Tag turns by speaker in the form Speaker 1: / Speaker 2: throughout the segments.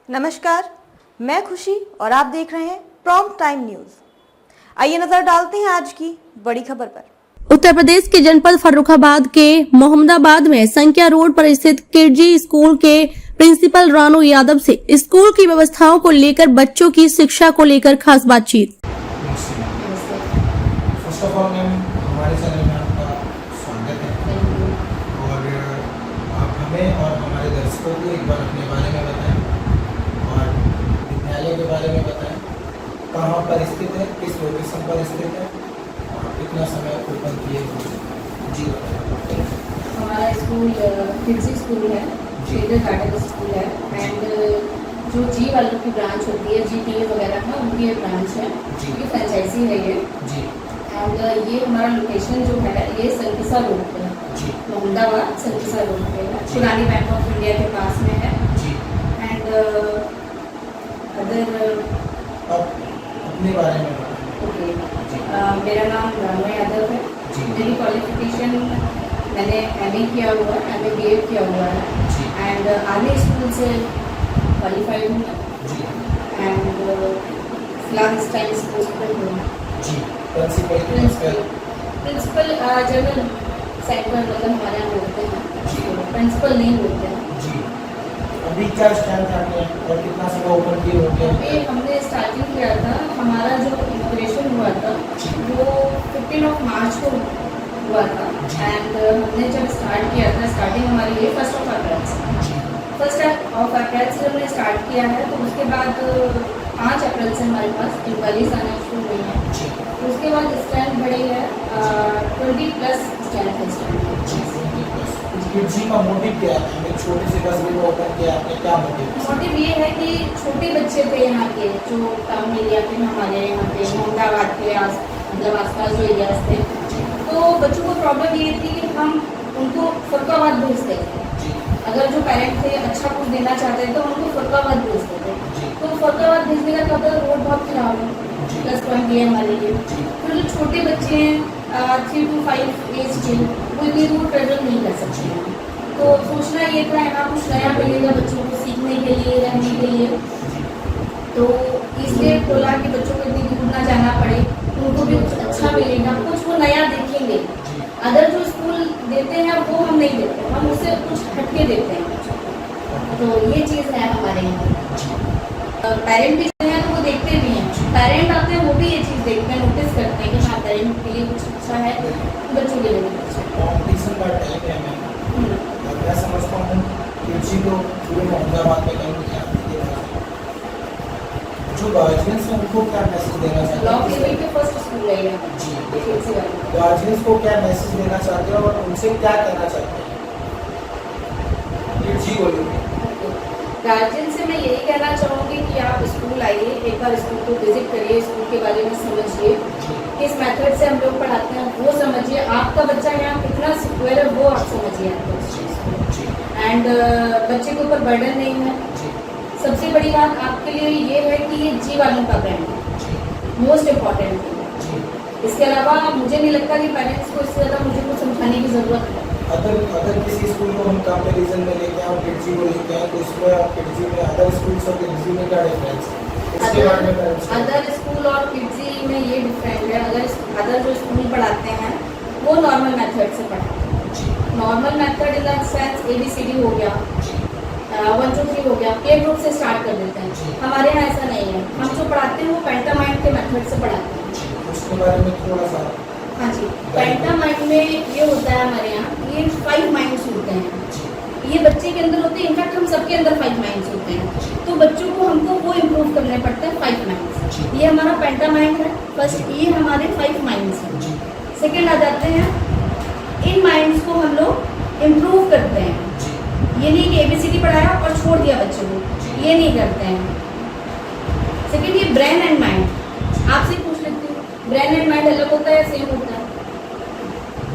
Speaker 1: नमस्कार, मैं खुशी और आप देख रहे हैं प्रॉम्प्ट टाइम न्यूज। आइए नजर डालते हैं आज की बड़ी खबर पर।
Speaker 2: उत्तर प्रदेश के जनपद फर्रुखाबाद के मोहम्मदाबाद में संख्या रोड पर स्थित किडजी स्कूल के प्रिंसिपल रानू यादव से स्कूल की व्यवस्थाओं को लेकर बच्चों की शिक्षा को लेकर खास बातचीत।
Speaker 3: फर्स्ट ऑफ ऑल मैम, हमारे चैनल में आपका स्वागत है और आप हमें और हमारे दर्शकों को एक बार अपने बारे में बताएं और विद्यालय के बारे में बताएं, कहाँ पर स्थित है, किस लोकेशन पर स्थित है और कितना समय ओपन किए हुए हैं। जी बताएं।
Speaker 4: हमारा स्कूल किड्जी स्कूल है, किंडर गार्डन स्कूल है एंड जो जी वालों की ब्रांच होती है, जीटीए वगैरह का उनकी ये ब्रांच है, ये फ्रेंचाइजी है ये
Speaker 3: जी।
Speaker 4: एंड ये हमारा लोकेशन जो है ये संकिसा रोड पे है, मोहम्मदाबाद संकिसा रोड पे है, पुरानी बैंक ऑफ इंडिया के पास में है
Speaker 3: जी।
Speaker 4: एंड अदर
Speaker 3: अब अपने बारे में बताएं।
Speaker 4: ओके, मेरा नाम रानू यादव है।
Speaker 3: जी।
Speaker 4: मेरी क्वालिफिकेशन मैंने एमए किया हुआ है, एमए बीएड किया हुआ है
Speaker 3: जी।
Speaker 4: एंड आर्मी स्कूल से क्वालिफाइड हूँ
Speaker 3: जी
Speaker 4: एंड फिलहाल इस टाइम इस पोस्ट पर हूँ।
Speaker 3: जी। प्रिंसिपल
Speaker 4: प्रिंसिपल जनरल सेक्टर मतलब हमारे यहाँ बोलते हैं, प्रिंसिपल नहीं बोलते हैं।
Speaker 3: जी। अभी क्या स्टैंड आपने और कितना समय ओपन किए होंगे?
Speaker 4: अभी हमने स्टार्टिंग किया था, हमारा जो इनॉग्रेशन हुआ था वो 15 मार्च को हुआ था एंड हमने जब स्टार्ट किया था, स्टार्टिंग हमारी ये 1 अप्रैल से, 1 अप्रैल से हमने स्टार्ट किया है। तो उसके बाद 5 अप्रैल से हमारे पास इंक्वायरीज आना शुरू हुई हैं। उसके बाद स्टैंड बढ़ी है 20+ स्टैंड है
Speaker 3: किड्जी का मोटिव क्या है? हमें छोटे से 10 दिन ओपन किया, आपने क्या मोटिव?
Speaker 4: मोटिव ये है कि छोटे बच्चे थे यहाँ के जो टाउन एरिया के, हमारे यहाँ पे मोहम्मदाबाद के मतलब आसपास जो एरियाज थे, तो बच्चों को प्रॉब्लम ये थी कि हम उनको फर्रुखाबाद भेजते थे। अगर जो पेरेंट थे अच्छा कुछ देना चाहते थे तो उनको फर्रुखाबाद भेजते थे। तो फर्रुखाबाद भेजने का क्या होता है, रोड बहुत खराब है, प्लस पॉइंट ये हमारे लिए। तो जो छोटे बच्चे हैं 3 to 5 एज के, वो इतनी दूर ट्रेवल नहीं कर सकते हैं। तो सोचना ये था यहाँ कुछ नया मिलेगा बच्चों को सीखने के लिए, रहने के लिए, तो इसलिए बोला कि बच्चों को इतनी दूर ना जाना पड़े, उनको भी कुछ अच्छा मिलेगा, कुछ वो नया देखेंगे। अदर जो स्कूल देते हैं वो हम नहीं देते, हम उससे कुछ हटके देते हैं बच्चों को। तो ये चीज़ है हमारे यहाँ। पेरेंट भी जो है तो वो देखते भी हैं, पेरेंट आते हैं वो भी ये चीज़ देखते हैं, नोटिस करते हैं कि हाँ पेरेंट के लिए कुछ अच्छा है, बच्चों के लिए भी अच्छा है।
Speaker 3: कॉम्पिटिशन का टाइम है मैम, मैं समझता हूँ किड्जी को पूरे मोहम्मदाबाद में कहीं नहीं आती है। जो गार्जियंस हैं उनको क्या मैसेज देना चाहते
Speaker 4: ब्लॉक
Speaker 3: हैं?
Speaker 4: लेवल के फर्स्ट स्कूल है यहाँ
Speaker 3: जी।
Speaker 4: किड्जी वाला।
Speaker 3: गार्जियंस को क्या मैसेज देना चाहते हैं और उनसे क्या कहना चाहते हैं किड्जी को लेकर?
Speaker 4: गार्जियन से मैं यही कहना चाहूँगी कि आप स्कूल आइए, एक बार स्कूल को विजिट करिए, स्कूल के बारे में समझिए, किस मेथड से हम लोग पढ़ाते हैं वो समझिए, आपका बच्चा यहाँ कितना सिक्योर है वो आप समझिए एंड बच्चे के ऊपर बर्डन नहीं है। सबसे बड़ी बात आपके लिए ये है कि ये जी वालों का ब्रांड है, मोस्ट इम्पॉर्टेंट है। इसके अलावा मुझे नहीं लगता कि पेरेंट्स को इससे ज़्यादा मुझे कुछ समझाने की ज़रूरत है।
Speaker 3: अगर किसी स्कूल को हम कंपैरिजन में लेके आए, किड्जी को लेके आए, तो इसमें आप किड्जी में अदर स्कूल्स और किड्जी में क्या डिफरेंस है? इसके बारे में पेरेंट्स
Speaker 4: अदर स्कूल और किड्जी में ये डिफरेंट है, अदर जो स्कूल पढ़ाते हैं वो नॉर्मल मेथड से पढ़ाते हैं। Normal method in the sense ABCD हो गया, 1 2 3 हो गया, प्ले ग्रुप से स्टार्ट कर देते हैं। हमारे यहाँ ऐसा नहीं है, हम जो पढ़ाते हैं वो पेंटामाइंड के मेथड से पढ़ाते हैं।
Speaker 3: उसके बारे में थोड़ा सा।
Speaker 4: हाँ जी, पेंटामाइंड में ये होता है हमारे यहाँ, ये 5 माइंड्स होते हैं, ये बच्चे के अंदर होते हैं, इनफैक्ट हम सबके अंदर 5 माइंड्स होते हैं। तो बच्चों को हमको वो इम्प्रूव करने पड़ते हैं 5 माइंड्स। ये हमारा पेंटामाइंड है फर्स्ट, ये हमारे 5 माइंड्स हैं। सेकेंड आ जाते हैं, इन माइंड्स को हम लोग इम्प्रूव करते हैं। ये नहीं कि ABCD पढ़ाया और छोड़ दिया बच्चों को, ये नहीं करते हैं। सेकेंड ये ब्रेन एंड माइंड, आपसे पूछ लेती हूँ, ब्रेन एंड माइंड अलग होता है सेम होता है?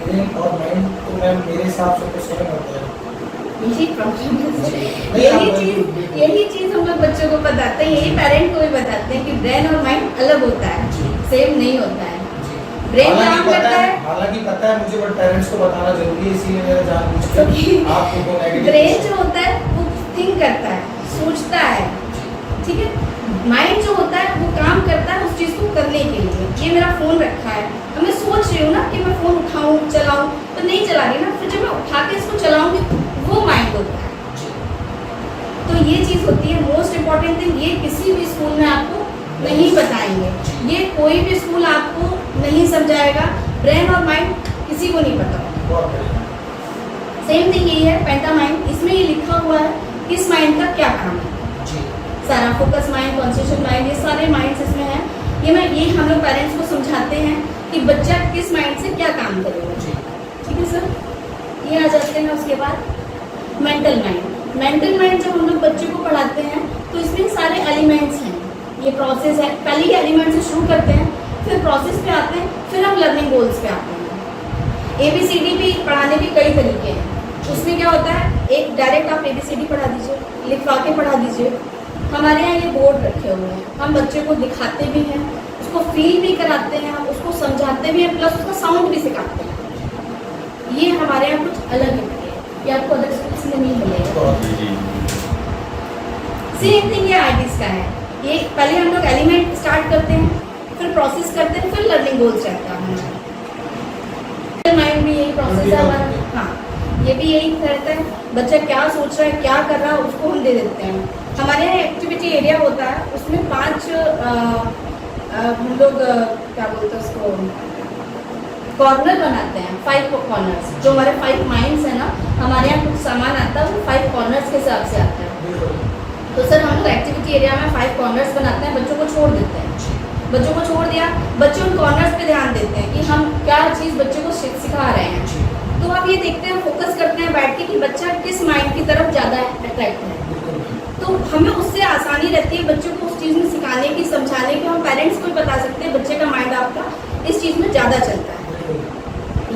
Speaker 3: ब्रेन और माइंड तो मैम मेरे हिसाब से तो सेम होता है।
Speaker 4: यही प्रॉब्लम है, यही चीज़ हम लोग बच्चों को बताते हैं, यही पेरेंट को भी बताते हैं कि ब्रेन और माइंड अलग होता है, सेम नहीं होता है। ब्रेन काम करता है,
Speaker 3: हालांकि पता है मुझे, बट पेरेंट्स को बताना जरूरी है, इसीलिए मैंने जानबूझ के आपको
Speaker 4: ब्रेन जो होता है वो थिंक करता है, सोचता है, ठीक है। माइंड जो होता है वो काम करता है उस चीज़ को करने के लिए। ये मेरा फ़ोन रखा है, अब मैं सोच रही हूँ ना कि मैं फ़ोन उठाऊँ चलाऊँ, तो नहीं चला रही ना, फिर जब मैं उठा के इसको चलाऊँगी वो माइंड होता है। तो ये चीज़ होती है मोस्ट इम्पॉर्टेंट थिंग। ये किसी भी स्कूल में आपको नहीं बताएंगे, ये कोई भी स्कूल आपको नहीं समझाएगा। ब्रेन और माइंड किसी को नहीं पता। सेम थिंग यही है पेंटामाइंड। इसमें ये लिखा हुआ है किस माइंड का क्या काम है। सारा फोकस माइंड, कॉन्सेंट्रेशन माइंड, ये सारे माइंड्स इसमें हैं। ये हम लोग पेरेंट्स को समझाते हैं कि बच्चा किस माइंड से क्या काम करेगा। ठीक है सर। ये आ जाते हैं उसके बाद मेंटल माइंड। मेंटल माइंड जब हम लोग बच्चे को पढ़ाते हैं तो इसमें सारे एलिमेंट्स हैं, ये प्रोसेस है। पहले ही एलिमेंट से शुरू करते हैं, फिर प्रोसेस पे आते हैं, फिर हम लर्निंग गोल्स पे आते हैं। ABCD भी पढ़ाने के कई तरीके हैं। उसमें क्या होता है, एक डायरेक्ट आप ABCD पढ़ा दीजिए, लिखवा के पढ़ा दीजिए। हमारे यहाँ ये बोर्ड रखे हुए हैं, हम बच्चे को दिखाते भी हैं, उसको फील भी कराते हैं, हम उसको समझाते भी हैं, प्लस उसका साउंड भी सिखाते हैं। ये हमारे यहाँ कुछ अलग है, ये आपको अदर स्कूल्स में नहीं मिलेगा। सेम थिंग ये ITs का है। ये पहले हम लोग एलिमेंट स्टार्ट करते हैं, फिर प्रोसेस करते हैं, फिर लर्निंग गोल्स रहता है हमारा। माइंड भी यही प्रोसेस है हमारा। हाँ, ये भी यही रहता है, बच्चा क्या सोच रहा है, क्या कर रहा है, उसको हम दे देते हैं। हमारे यहाँ एक्टिविटी एरिया होता है, उसमें 5 हम लोग क्या बोलते हैं उसको, कॉर्नर बनाते हैं। 5 कॉर्नर्स, जो हमारे 5 माइंड्स हैं ना, हमारे यहाँ कुछ सामान आता है वो 5 कॉर्नर्स के हिसाब से आता है। तो सर हम लोग एक्टिविटी एरिया में 5 कॉर्नर्स बनाते हैं, बच्चों को छोड़ देते हैं। बच्चों को छोड़ दिया, बच्चे उन कॉर्नर्स पे ध्यान देते हैं कि हम क्या चीज़ बच्चे को सिखा रहे हैं। तो आप ये देखते हैं, फोकस करते हैं बैठ के कि बच्चा किस माइंड की तरफ ज़्यादा अट्रैक्ट है। तो हमें उससे आसानी रहती है बच्चों को उस चीज़ में सिखाने की, समझाने की। हम पेरेंट्स को भी बता सकते हैं बच्चे का माइंड आपका इस चीज़ में ज़्यादा चलता है।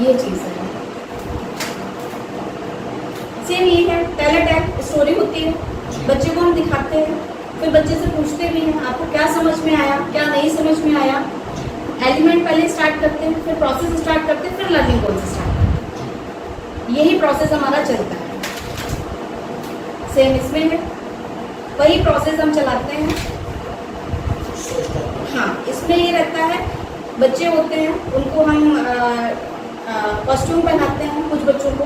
Speaker 4: ये चीज़ है। सेम ये है, पहला टाइप स्टोरी होती है, बच्चे को हम दिखाते हैं, फिर बच्चे से पूछते भी हैं आपको क्या समझ में आया, क्या नहीं समझ में आया। एलिमेंट पहले स्टार्ट करते हैं, फिर प्रोसेस स्टार्ट करते हैं, फिर लर्निंग गोल्स स्टार्ट करते हैं। यही प्रोसेस हमारा चलता है। सेम इसमें है, वही प्रोसेस हम चलाते हैं। हाँ, इसमें ये रहता है, बच्चे होते हैं उनको हम कॉस्ट्यूम पहनाते हैं, कुछ बच्चों को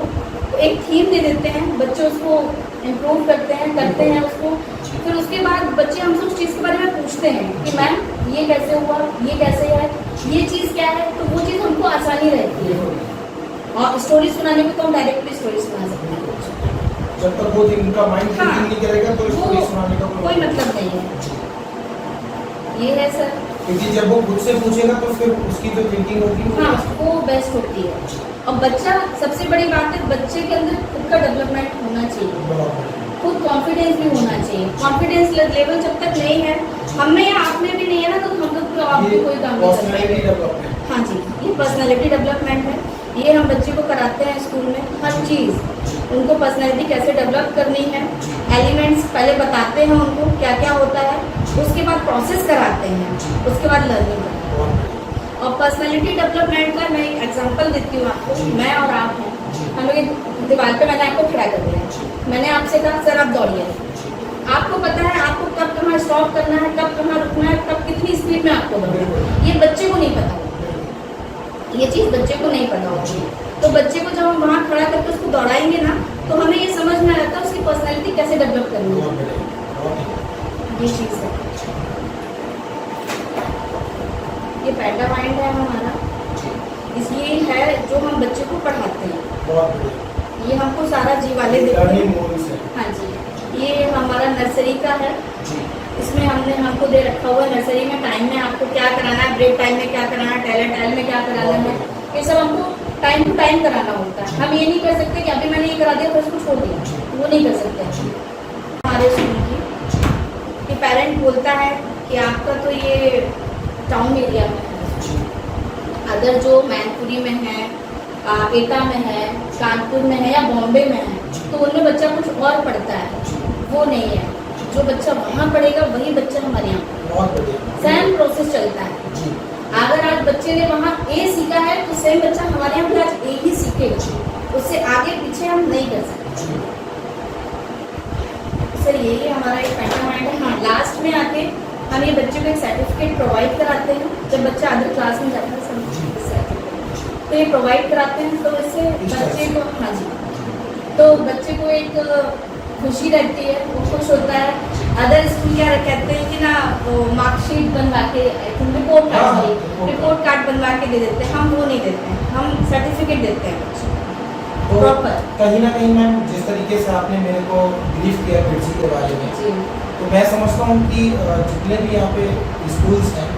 Speaker 4: एक थीम दे देते हैं, बच्चे उसको इम्प्रूव करते हैं उसको। फिर उसके बाद बच्चे हमसे उस चीज़ के बारे में पूछते हैं कि मैम ये कैसे हुआ, ये कैसे है, ये चीज़ क्या है। तो वो चीज़ हमको आसानी रहती है। और स्टोरी सुनाने में तो हम डायरेक्टली स्टोरी सुना सकते हैं।
Speaker 3: जब तक वो इनका माइंड थिंकिंग नहीं करेगा तो स्टोरी सुनाने का
Speaker 4: कोई मतलब नहीं है। ये है सर,
Speaker 3: क्योंकि जब वो खुद से पूछेगा तो फिर उसकी जो थिंकिंग होगी
Speaker 4: हाँ वो बेस्ट होती है। और बच्चा, सबसे बड़ी बात है बच्चे के अंदर खुद का डेवलपमेंट होना चाहिए, खुद कॉन्फिडेंस भी होना चाहिए। कॉन्फिडेंस लेवल जब तक नहीं है, हम में या आप में भी नहीं है ना, तो हम लोग तो आपको कोई काम नहीं कर सकते। हाँ जी, ये पर्सनैलिटी डेवलपमेंट है। ये हम बच्चे को कराते हैं स्कूल में, हर चीज़ उनको पर्सनैलिटी कैसे डेवलप करनी है। एलिमेंट्स पहले बताते हैं उनको क्या क्या होता है, उसके बाद प्रोसेस कराते हैं, उसके बाद लर्निंग करते हैं। और पर्सनैलिटी डेवलपमेंट का मैं एक एग्जांपल देती हूँ आपको। मैं और आप हैं, हम लोग एक दीवार पे मैंने आपको खड़ा कर दिया, मैंने आपसे कहा सर आप दौड़िए। आपको पता है आपको कब कहाँ स्टॉप करना है, कब कहाँ रुकना है, कब कितनी स्पीड में आपको दौड़ना है। ये बच्चे को नहीं पता, ये चीज़ बच्चे को नहीं पता होती। तो बच्चे को जब हम वहाँ खड़ा करके उसको दौड़ाएंगे ना, तो हमें ये समझ में आता है उसकी पर्सनैलिटी कैसे डेवलप करनी है। ये चीज़ है, ये पेंटामाइंड है हमारा, इसलिए है जो हम बच्चे को पढ़ाते हैं। ये हमको सारा जी वाले देते हैं। हाँ जी, ये हमारा नर्सरी का है। इसमें हमको दे रखा हुआ है नर्सरी में टाइम में आपको क्या कराना है, ब्रेक टाइम में क्या कराना है, टॉयलेट टाइम में क्या कराना है, ये सब हमको टाइम टू टाइम कराना होता है। हम ये नहीं कर सकते कि अभी मैंने ये करा दिया तो इसको छोड़ दिया, वो नहीं कर सकते। हमारे स्कूल की पेरेंट बोलता है कि आपका तो ये टाउन एरिया में है, अदर जो मैनपुरी में है, एटा में है, कानपुर में है या बॉम्बे में है, तो उनमें बच्चा कुछ और पढ़ता है, वो नहीं है। जो बच्चा वहाँ पढ़ेगा वही बच्चा हमारे यहाँ सेम प्रोसेस चलता है। अगर आज बच्चे ने वहाँ ए सीखा है तो सेम बच्चा हमारे यहाँ भी आज ए ही सीखेगा, उससे आगे पीछे हम नहीं कर सकते। सर यही हमारा एक पेंटामाइंड है। हाँ, लास्ट में में एक सर्टिफिकेट प्रोवाइड कराते हैं जब बच्चा अदर क्लास में जाता है तो ये प्रोवाइड कराते हैं, तो इससे बच्चे को, हाँ जी, तो बच्चे को एक खुशी रहती है, वो खुश होता है। अदर स्कूल क्या कहते हैं कि ना वो मार्कशीट बनवा के, रिपोर्ट कार्ड बनवा के दे देते हैं, हम वो नहीं देते हैं, हम सर्टिफिकेट देते हैं बच्चे
Speaker 3: तो
Speaker 4: प्रॉपर।
Speaker 3: कहीं ना कहीं मैम जिस तरीके से आपने मेरे को ब्रीफ किया किड्जी के बारे में,
Speaker 4: जी
Speaker 3: तो मैं समझता हूँ कि जितने भी यहाँ पे स्कूल्स हैं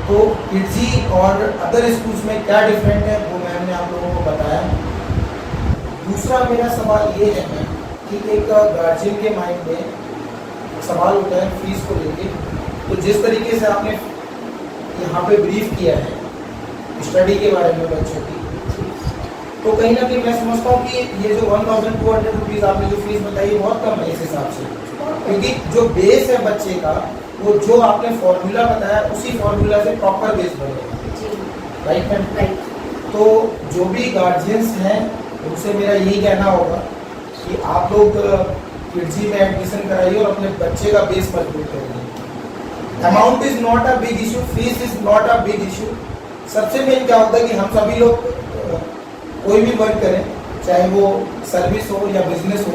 Speaker 3: तो किड्जी और अदर स्कूल्स में क्या डिफरेंट है वो मैम ने आप लोगों को बताया। दूसरा मेरा सवाल ये है मैम कि एक गार्जियन के माइंड में सवाल होता है फीस को लेके, तो जिस तरीके से आपने यहाँ पे ब्रीफ किया है स्टडी के बारे में बच्चों की, तो कहीं ना कहीं मैं समझता हूँ कि ये जो 1200 रुपीज़ आपने जो फीस बताई बहुत कम है इस हिसाब से, क्योंकि जो बेस है बच्चे का वो जो आपने फॉर्मूला बताया उसी फॉर्मूला से प्रॉपर बेस बनेगा, राइट मैम?
Speaker 4: राइट।
Speaker 3: तो जो भी गार्जियंस हैं उनसे मेरा यही कहना होगा कि आप लोग किड्जी में एडमिशन कराइए और अपने बच्चे का बेस मजबूत करिए। Amount is not a big issue, fees is not a big issue. सबसे मेन क्या होता है कि हम सभी लोग कोई भी वर्क करें, चाहे वो सर्विस हो या बिजनेस हो,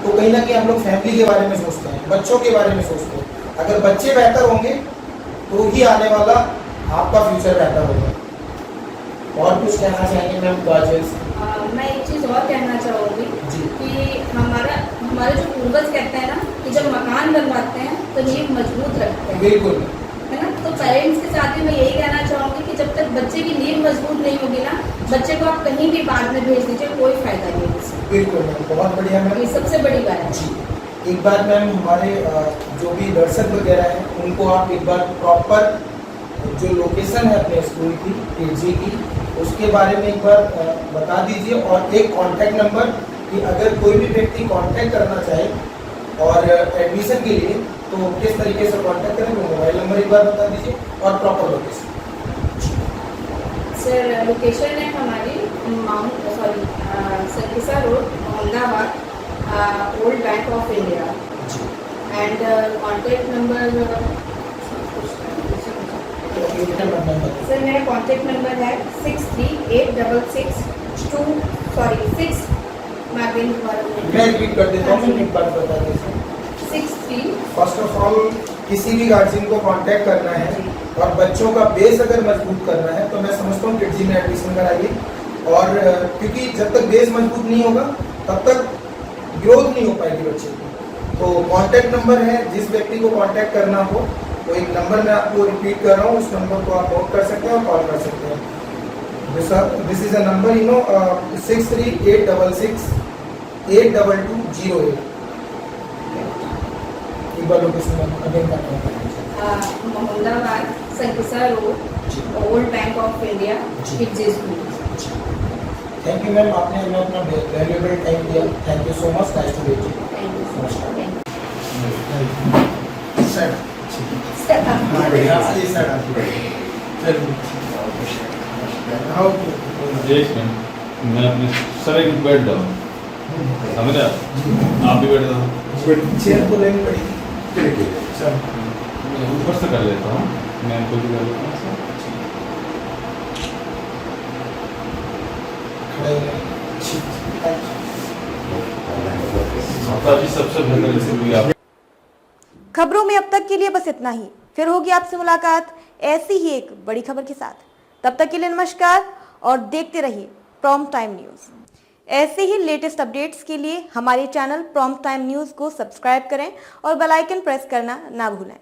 Speaker 3: तो कहीं ना कहीं हम लोग फैमिली के बारे में सोचते हैं, बच्चों के बारे में सोचते हैं। अगर बच्चे बेहतर होंगे तो ही आने वाला आपका फ्यूचर बेहतर होगा। और कुछ कहना चाहेंगे मैम गार्जियंस?
Speaker 4: मैं एक चीज़ और कहना चाहूँगी
Speaker 3: जी।
Speaker 4: कि हमारे जो पूर्वज कहते हैं ना कि जब मकान बनवाते हैं तो नींव मजबूत रखते हैं,
Speaker 3: बिल्कुल
Speaker 4: है ना। तो पेरेंट्स के साथ भी मैं यही कहना चाहूँगी कि जब तक बच्चे की नींव मजबूत नहीं होगी ना, बच्चे को आप कहीं भी बाद में भेज दीजिए, कोई फायदा नहीं है इससे।
Speaker 3: बिल्कुल मैम, बहुत बढ़िया मैम।
Speaker 4: ये सबसे बड़ी बात है।
Speaker 3: जी, एक बार मैम हमारे जो भी दर्शक वगैरह हैं उनको आप एक बार प्रॉपर जो लोकेशन है अपने स्कूल की किड्जी की उसके बारे में एक बार बता दीजिए, और एक कॉन्टैक्ट नंबर कि अगर कोई भी व्यक्ति कॉन्टैक्ट करना चाहे और एडमिशन के लिए तो किस तरीके से कॉन्टैक्ट करें, तो मोबाइल नंबर एक बार बता दीजिए और प्रॉपर लोकेशन।
Speaker 4: सर लोकेशन है हमारी सरकिसा road, Ahmedabad, old Bank of India, and contact number sir मेरा कॉन्टैक्ट नंबर है 63866
Speaker 3: मैं रिपीट कर देता हूँ, एक बार बता दीजिए।
Speaker 4: 63।
Speaker 3: फर्स्ट ऑफ ऑल किसी भी गार्जियन को कांटेक्ट करना है और बच्चों का बेस अगर मजबूत करना है तो मैं समझता हूँ किड्जी में एडमिशन कराइए। और क्योंकि जब तक बेस मजबूत नहीं होगा तब तक ग्रोथ नहीं हो पाएगी बच्चे की। तो कांटेक्ट नंबर है, जिस व्यक्ति को कांटेक्ट करना हो तो एक नंबर मैं आपको रिपीट कर रहा हूँ, उस नंबर को आप नोट कर सकते हैं और कॉल कर सकते हैं। This is a number 63866 82208। एक बार लोकेशन अगेन करता हूँ।
Speaker 4: मोहम्मदाबाद, सरकिसा road, old Bank of India, Kidzee school.
Speaker 3: Thank you ma'am, आपने हमें अपना वैल्यूएबल टाइम दिया। Thank you so much, nice to meet you.
Speaker 4: Thank you so much.
Speaker 3: Sir
Speaker 5: मैं अपने सर एक बैठ जाऊँ, समझ रहे आप भी बैठ जाओ।
Speaker 3: चेयर तो लेनी पड़ेगी सर,
Speaker 5: मैं ऊपर से कर लेता हूँ, मैं इनको भी कर लेता हूँ सर। माता जी सबसे बेहतर रेसिपी आप।
Speaker 1: खबरों में अब तक के लिए बस इतना ही, फिर होगी आपसे मुलाकात ऐसी ही एक बड़ी खबर के साथ। तब तक के लिए नमस्कार और देखते रहिए प्रॉम्प्ट टाइम न्यूज। ऐसे ही लेटेस्ट अपडेट्स के लिए हमारे चैनल प्रॉम्प्ट टाइम न्यूज को सब्सक्राइब करें और बेल आइकन प्रेस करना ना भूलें।